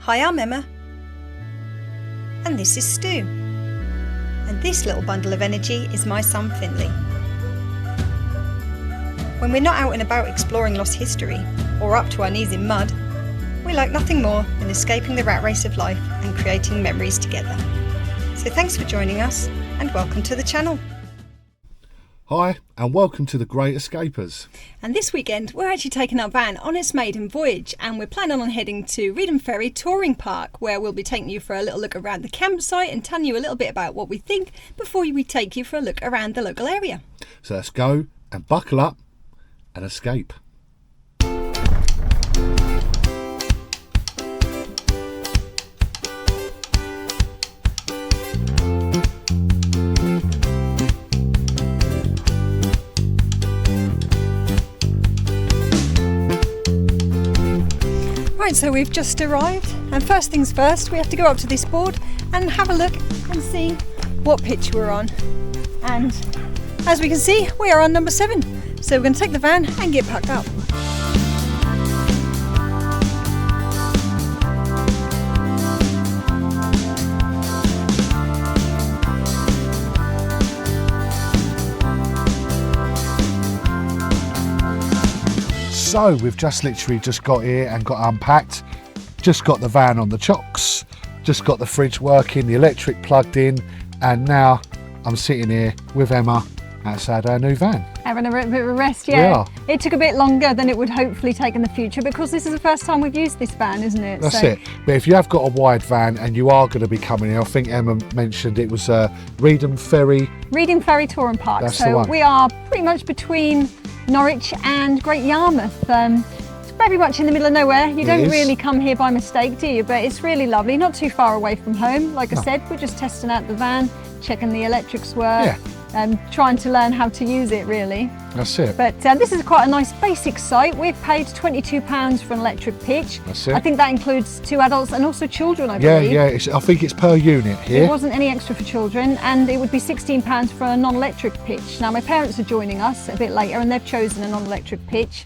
Hi, I'm Emma. And this is Stu. And this little bundle of energy is my son Finley. When we're not out and about exploring lost history, or up to our knees in mud, we like nothing more than escaping the rat race of life and creating memories together. So thanks for joining us, and welcome to the channel. Hi, and welcome to the Great Escapers. And this weekend we're actually taking our van on its maiden voyage, and we're planning on heading to Reedham Ferry Touring Park, where we'll be taking you for a little look around the campsite and telling you a little bit about what we think before we take you for a look around the local area. So let's go and buckle up and escape. Right, so we've just arrived, and first things first, we have to go up to this board and have a look and see what pitch we're on. And as we can see, we are on number 7. So we're going to take the van and get packed up. So we've literally just got here and got unpacked, just got the van on the chocks, just got the fridge working, the electric plugged in, and now I'm sitting here with Emma outside our new van. Having a bit of a rest, yeah. It took a bit longer than it would hopefully take in the future because this is the first time we've used this van, isn't it? That's it. But if you have got a wide van and you are going to be coming here, I think Emma mentioned it was Reedham Ferry Touring Park. That's the one. We are pretty much between Norwich and Great Yarmouth. It's very much in the middle of nowhere. You don't really come here by mistake, do you? But it's really lovely, not too far away from home. Like I said, we're just testing out the van, checking the electrics work, and trying to learn how to use it, really. That's it. But this is quite a nice basic site. We've paid £22 for an electric pitch. That's it. I think that includes 2 adults and also children, I believe. Yeah, I think it's per unit here. There wasn't any extra for children, and it would be £16 for a non-electric pitch. Now, my parents are joining us a bit later, and they've chosen a non-electric pitch.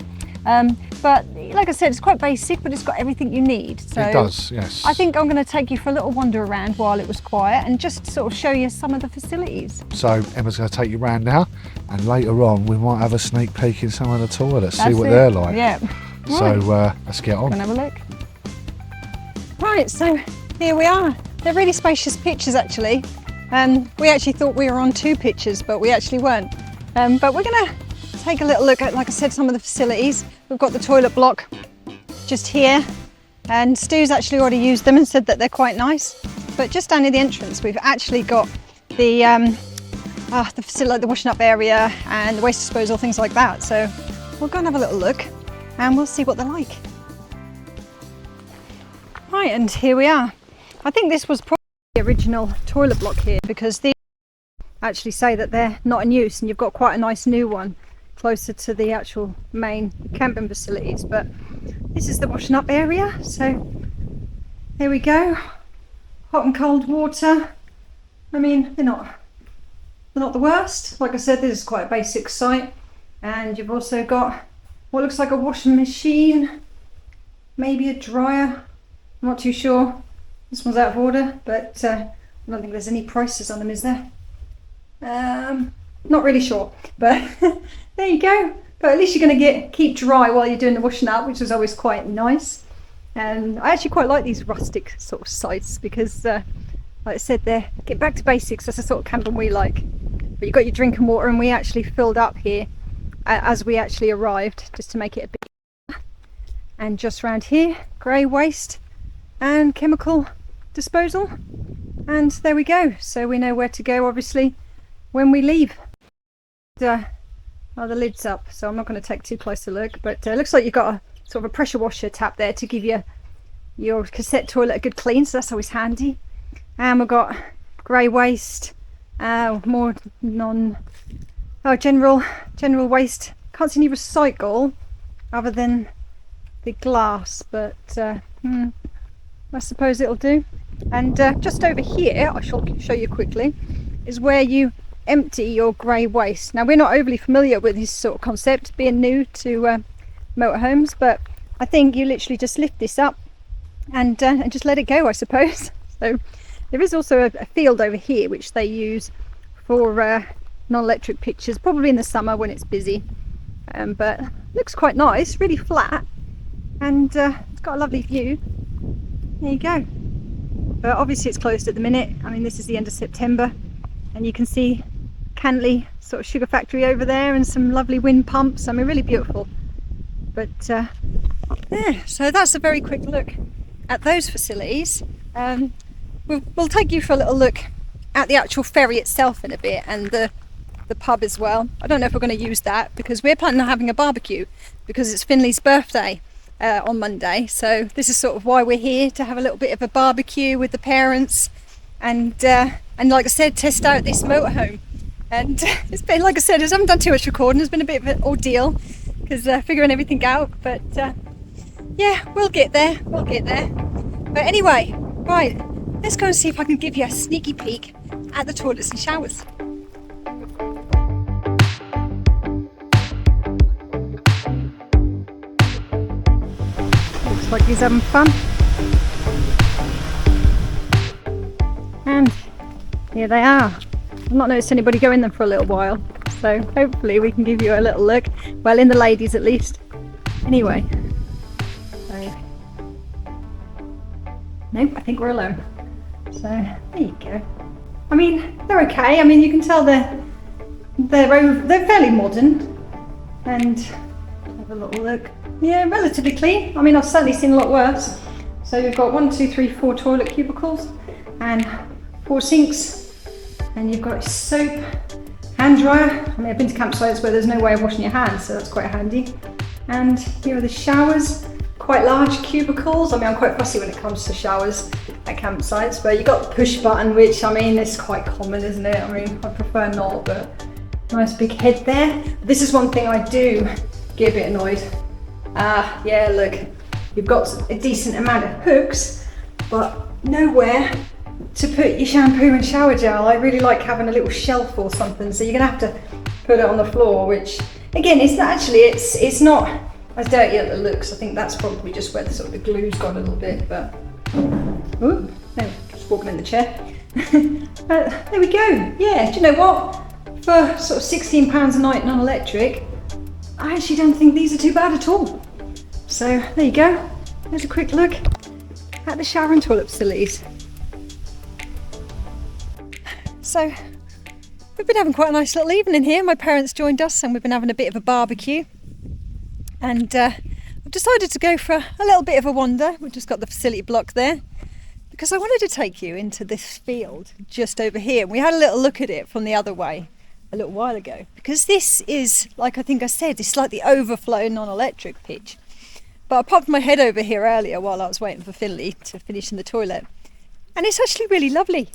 But like I said, it's quite basic, but it's got everything you need. So it does, yes. I think I'm going to take you for a little wander around while it was quiet and just sort of show you some of the facilities. So Emma's going to take you around now, and later on we might have a sneak peek in some of the toilets, see what they're like. Yeah. So let's get on. Can have a look. Right, so here we are. They're really spacious pitches, actually. We actually thought we were on 2 pitches, but we actually weren't. But we're going to take a little look at, like I said, some of the facilities. We've got the toilet block just here, and Stu's actually already used them and said that they're quite nice. But just down near the entrance, we've actually got the facility, the washing up area and the waste disposal, things like that. So we'll go and have a little look and we'll see what they're like. Right, and here we are. I think this was probably the original toilet block here, because these actually say that they're not in use, and you've got quite a nice new one closer to the actual main camping facilities. But this is the washing up area, so there we go. Hot and cold water. I mean, they're not the worst. Like I said, this is quite a basic site, and you've also got what looks like a washing machine, maybe a dryer. I'm not too sure. This one's out of order, but I don't think there's any prices on them, is there? Not really sure, but there you go. But at least you're going to keep dry while you're doing the washing up, which is always quite nice. And I actually quite like these rustic sort of sites because, like I said, they get back to basics. That's the sort of camping we like. But you've got your drinking water, and we actually filled up here as we actually arrived, just to make it a bit. And just around here, grey waste and chemical disposal. And there we go. So we know where to go, obviously, when we leave. The lid's up, so I'm not going to take too close a look, but it looks like you've got a sort of a pressure washer tap there to give your cassette toilet a good clean, so that's always handy. And we've got grey waste, more general waste. Can't see any recycle other than the glass, but I suppose it'll do. And just over here, I shall show you quickly, is where you empty your grey waste. Now, we're not overly familiar with this sort of concept, being new to motorhomes, but I think you literally just lift this up and just let it go, I suppose. So there is also a field over here which they use for non-electric pictures, probably in the summer when it's busy, but looks quite nice, really flat, and it's got a lovely view. There you go. But obviously it's closed at the minute. I mean, this is the end of September, and you can see Cantley sort of sugar factory over there and some lovely wind pumps. I mean, really beautiful. But yeah, so that's a very quick look at those facilities. We'll take you for a little look at the actual ferry itself in a bit, and the pub as well. I don't know if we're going to use that because we're planning on having a barbecue because it's Finley's birthday on Monday. So this is sort of why we're here, to have a little bit of a barbecue with the parents, and like I said, test out this motorhome. And it's been, like I said, I haven't done too much recording. It's been a bit of an ordeal because figuring everything out, but yeah, we'll get there. But anyway, right, let's go and see if I can give you a sneaky peek at the toilets and showers. Looks like he's having fun. And here they are. I've not noticed anybody go in them for a little while, so hopefully we can give you a little look. Well, in the ladies at least. Anyway. So, nope, I think we're alone. So there you go. I mean, they're okay. I mean, you can tell they're fairly modern. And have a little look. Yeah, relatively clean. I mean, I've certainly seen a lot worse. So you've got 1, 2, 3, 4 toilet cubicles and 4 sinks, and you've got soap, hand dryer. I mean, I've been to campsites where there's no way of washing your hands, so that's quite handy. And here are the showers, quite large cubicles. I mean, I'm quite fussy when it comes to showers at campsites, but you've got the push button, which, I mean, is quite common, isn't it? I mean, I prefer not, but nice big head there. This is one thing I do get a bit annoyed. Yeah, look, you've got a decent amount of hooks, but nowhere to put your shampoo and shower gel. I really like having a little shelf or something, so you're gonna have to put it on the floor, which again, it's not actually, it's not as dirty as it looks. I think that's probably just where the sort of the glue's gone a little bit, but ooh, no, just walking in the chair. There we go. Yeah, do you know what? For sort of £16 a night non-electric, I actually don't think these are too bad at all. So there you go. There's a quick look at the shower and toilet facilities. So we've been having quite a nice little evening here. My parents joined us and we've been having a bit of a barbecue. And I've decided to go for a little bit of a wander. We've just got the facility block there because I wanted to take you into this field just over here. We had a little look at it from the other way a little while ago, because this is, like I think I said, it's like the overflow non-electric pitch. But I popped my head over here earlier while I was waiting for Finley to finish in the toilet, and it's actually really lovely.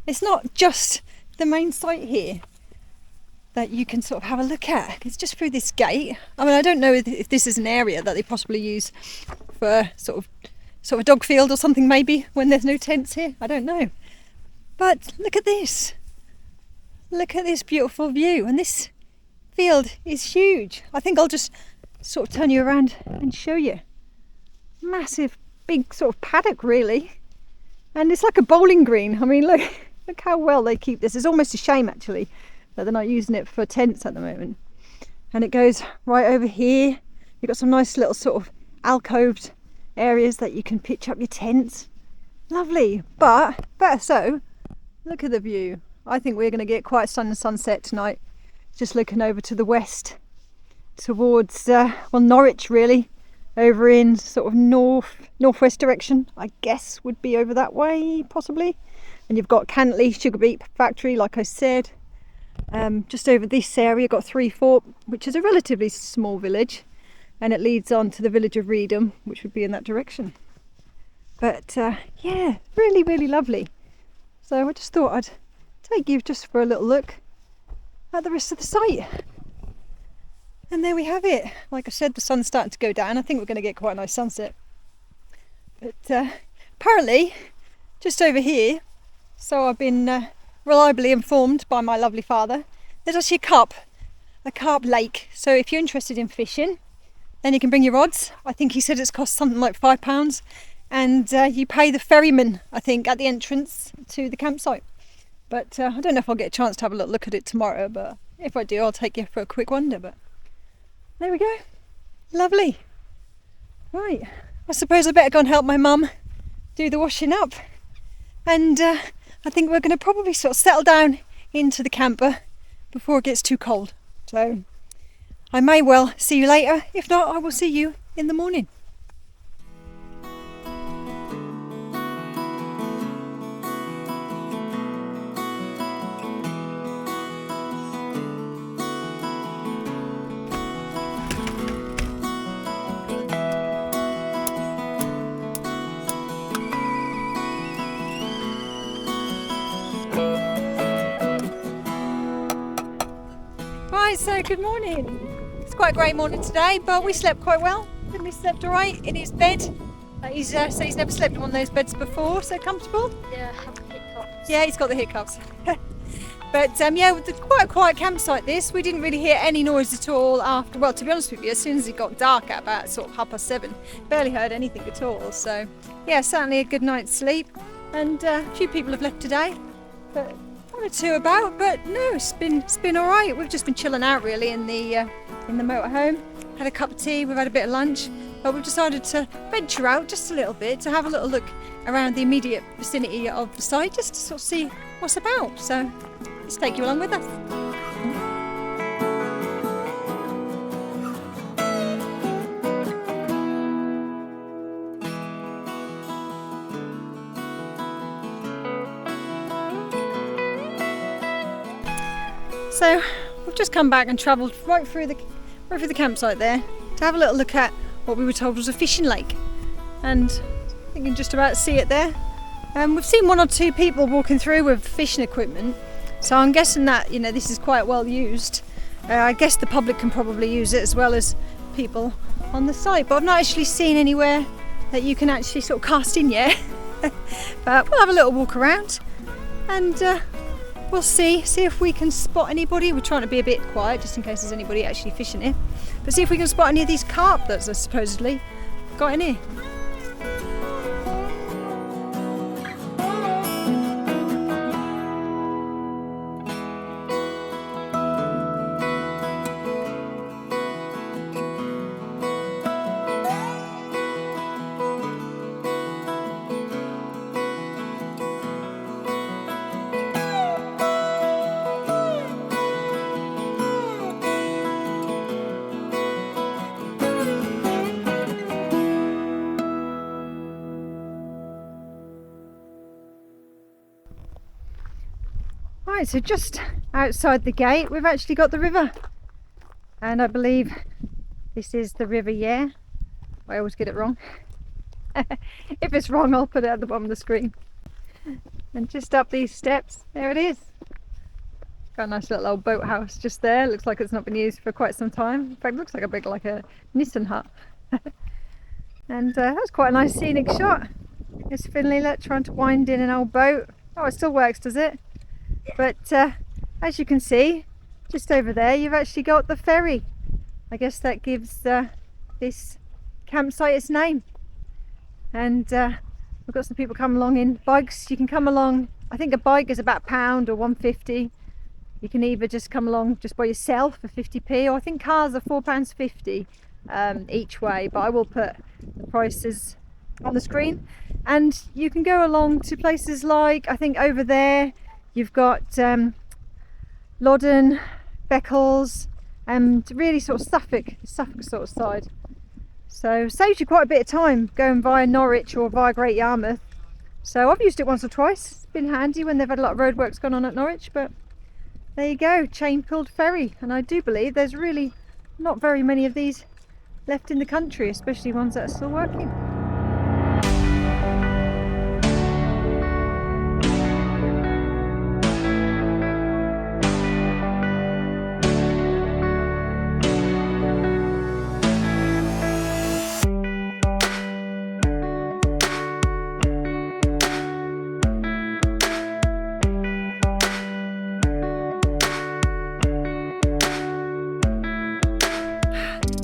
It's not just the main site here that you can sort of have a look at. It's just through this gate. I mean, I don't know if this is an area that they possibly use for sort of a dog field or something, maybe, when there's no tents here. I don't know. But look at this. Look at this beautiful view, and this field is huge. I think I'll just sort of turn you around and show you. Massive, big sort of paddock, really. And it's like a bowling green. I mean, look how well they keep this. It's almost a shame, actually, that they're not using it for tents at the moment. And it goes right over here. You've got some nice little sort of alcoved areas that you can pitch up your tents. Lovely, but better so, look at the view. I think we're going to get quite a sun and sunset tonight. Just looking over to the west towards, well, Norwich, really. Over in sort of northwest direction, I guess would be over that way, possibly. And you've got Cantley Sugar Beet Factory, like I said. Just over this area, you've got Threefort, which is a relatively small village. And it leads on to the village of Reedham, which would be in that direction. But yeah, really, really lovely. So I just thought I'd take you just for a little look at the rest of the site. And there we have it. Like I said, the sun's starting to go down. I think we're going to get quite a nice sunset. But apparently, just over here, so I've been reliably informed by my lovely father, there's actually a carp lake. So if you're interested in fishing, then you can bring your rods. I think he said it's cost something like £5. and you pay the ferryman, I think, at the entrance to the campsite. But I don't know if I'll get a chance to have a little look at it tomorrow, but if I do, I'll take you for a quick wander. But there we go. Lovely. Right, I suppose I better go and help my mum do the washing up. And I think we're going to probably sort of settle down into the camper before it gets too cold. So I may well see you later. If not, I will see you in the morning. Right, so good morning. It's quite a great morning today, but we slept quite well. Finley slept all right in his bed. He's never slept in one of those beds before, so comfortable. Yeah, I have hiccups. Yeah, he's got the hiccups. But yeah, with quite a quiet campsite this, we didn't really hear any noise at all after, well, to be honest with you, as soon as it got dark at about sort of 7:30, barely heard anything at all. So yeah, certainly a good night's sleep. And a few people have left today, but one or two about, but no, it's been all right. We've just been chilling out really in the motorhome. Had a cup of tea, we've had a bit of lunch, but we've decided to venture out just a little bit to have a little look around the immediate vicinity of the site, just to sort of see what's about. So let's take you along with us. So we've just come back and travelled right through the campsite there to have a little look at what we were told was a fishing lake, and I think you can just about see it there. We've seen one or two people walking through with fishing equipment, so I'm guessing that this is quite well used. I guess the public can probably use it as well as people on the site, but I've not actually seen anywhere that you can actually sort of cast in yet. But we'll have a little walk around and we'll see if we can spot anybody. We're trying to be a bit quiet just in case there's anybody actually fishing here, but see if we can spot any of these carp that are supposedly got in here. Right, so just outside the gate we've actually got the river, and I believe this is the River Yare. I always get it wrong. If it's wrong, I'll put it at the bottom of the screen. And just up these steps, there it is. Got a nice little old boathouse just there. Looks like it's not been used for quite some time. In fact, it looks like a Nissan hut. And that's quite a nice scenic shot. There's Finley trying to wind in an old boat. Oh, it still works, does it? But as you can see, just over there, you've actually got the ferry. I guess that gives this campsite its name. And we've got some people come along in bikes. You can come along, I think a bike is about £1 or £1.50. You can either just come along just by yourself for 50p, or I think cars are £4.50 each way, but I will put the prices on the screen. And you can go along to places like, I think over there, you've got Loddon, Beccles, and really sort of Suffolk sort of side. So saves you quite a bit of time going via Norwich or via Great Yarmouth. So I've used it once or twice. It's been handy when they've had a lot of roadworks going on at Norwich, but there you go, chain-pulled ferry. And I do believe there's really not very many of these left in the country, especially ones that are still working.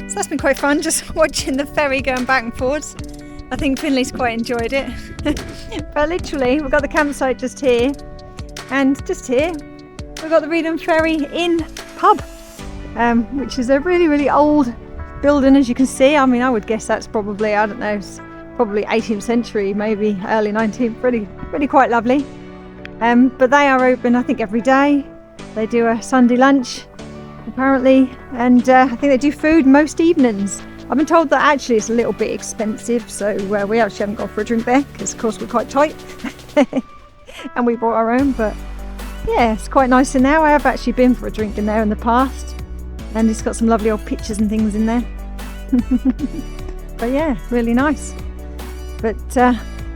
So that's been quite fun, just watching the ferry going back and forwards. I think Finley's quite enjoyed it. But literally, we've got the campsite just here, and just here we've got the Reedham Ferry Inn Pub, which is a really, really old building, as you can see. I mean, I would guess that's probably, I don't know, probably 18th century, maybe early 19th. Really quite lovely. But they are open, I think, every day. They do a Sunday lunch, apparently, and I think they do food most evenings. I've been told that actually it's a little bit expensive, so we actually haven't gone for a drink there because, of course, we're quite tight. And we brought our own, but yeah, it's quite nice in there. I have actually been for a drink in there in the past, and it's got some lovely old pictures and things in there. But yeah, really nice. But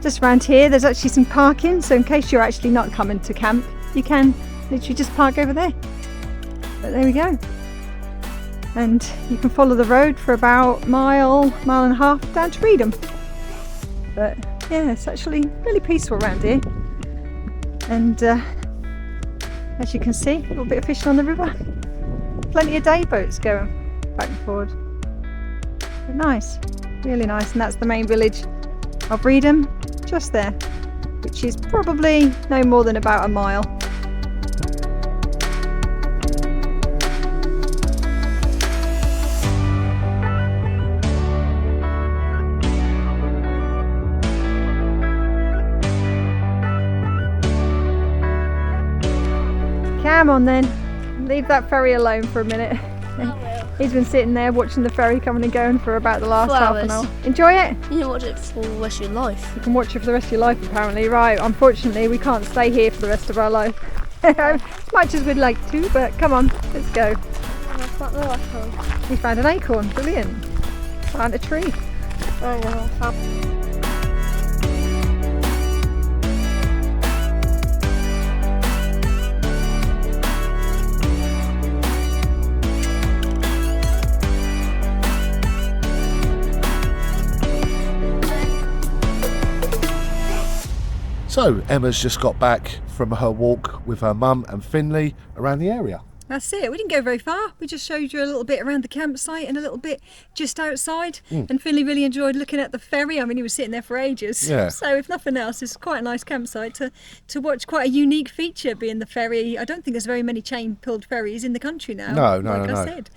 just around here there's actually some parking, so in case you're actually not coming to camp, you can literally just park over there. But there we go, and you can follow the road for about a mile and a half down to Reedham. But yeah, it's actually really peaceful around here, and as you can see, a little bit of fishing on the river, plenty of day boats going back and forward. But nice, really nice. And that's the main village of Reedham, just there, which is probably no more than about a mile. Come on then, leave that ferry alone for a minute. He's been sitting there watching the ferry coming and going for about the last half an hour. Enjoy it? You can watch it for the rest of your life. You can watch it for the rest of your life, apparently. Right, unfortunately we can't stay here for the rest of our life. As much as we'd like to, but come on, let's go. We found an acorn, brilliant. Found a tree. So Emma's just got back from her walk with her mum and Finley around the area. That's it. We didn't go very far. We just showed you a little bit around the campsite and a little bit just outside. And Finley really enjoyed looking at the ferry. I mean, he was sitting there for ages. Yeah. So if nothing else, it's quite a nice campsite to watch. Quite a unique feature being the ferry. I don't think there's very many chain-pulled ferries in the country now. No. I said.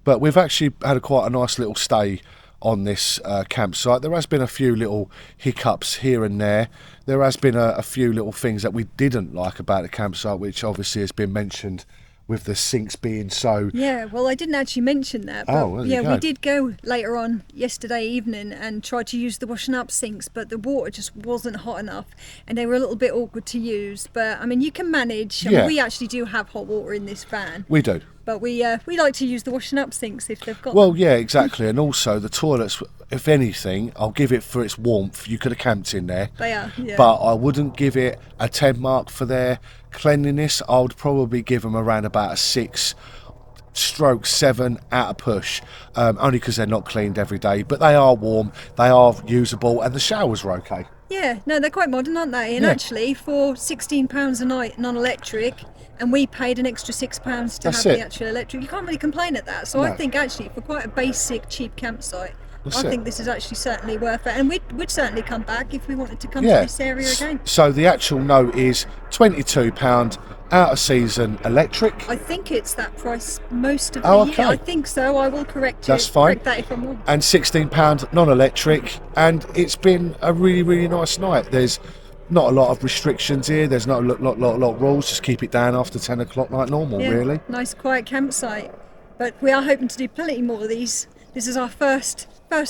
But we've actually had quite a nice little stay on this campsite. There has been a few little hiccups here and there. There has been a few little things that we didn't like about the campsite, which obviously has been mentioned with the sinks being so... Yeah, well, I didn't actually mention that. But Oh, there you yeah, go. we did go later on yesterday evening and try to use the washing up sinks, but the water just wasn't hot enough and they were a little bit awkward to use. But I mean, you can manage. I mean, Yeah. we actually do have hot water in this van, We do. but we like to use the washing up sinks if they've got Well, them. yeah, exactly. And also the toilets, if anything, I'll give it for its warmth. You could have camped in there. They are, yeah. But I wouldn't give it a 10 mark for their cleanliness. I would probably give them around about a 6/7 at a push, only because they're not cleaned every day. But they are warm, they are usable, and the showers are okay. Yeah, no, they're quite modern, aren't they? And Yeah. actually, for £16 a night non-electric, and we paid an extra £6 to That's have it. the actual electric, you can't really complain at that. So I No. think actually, for quite a basic, cheap campsite, That's I it. think this is actually certainly worth it. And we'd certainly come back if we wanted to come Yeah. to this area again. So the actual note is £22 out of season electric. I think it's that price most of the Oh, year. okay. I think so. I will correct you. That's fine. Correct that if I'm wrong. And £16 non-electric, and it's been a really, really nice night. There's not a lot of restrictions here. There's not a lot of rules. Just keep it down after 10 o'clock like normal, Yeah, really. nice quiet campsite. But we are hoping to do plenty more of these. This is our first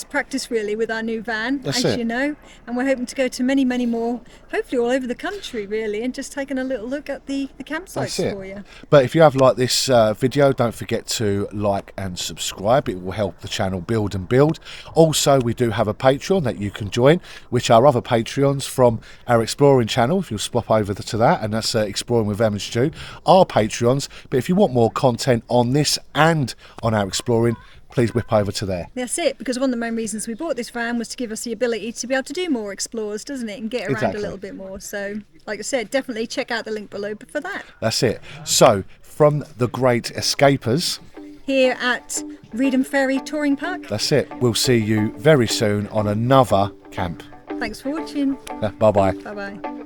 practice really with our new van, That's as it. you know, and we're hoping to go to many more, hopefully all over the country really, and just taking a little look at the That's campsites it. for you. But if you have liked this video, don't forget to like and subscribe. It will help the channel build and build. Also, we do have a Patreon that you can join, which are other Patreons from our Exploring channel. If you'll swap over to that, and that's Exploring with Em and Stu, our Patreons. But if you want more content on this and on our Exploring, please whip over to there. That's it, because one of the main reasons we bought this van was to give us the ability to be able to do more explores, doesn't it, and get around Exactly. a little bit more. So, like I said, definitely check out the link below for that. That's it. So, from the Great Escapers, here at Reedham Ferry Touring Park. That's it. We'll see you very soon on another camp. Thanks for watching. Bye bye. Bye bye.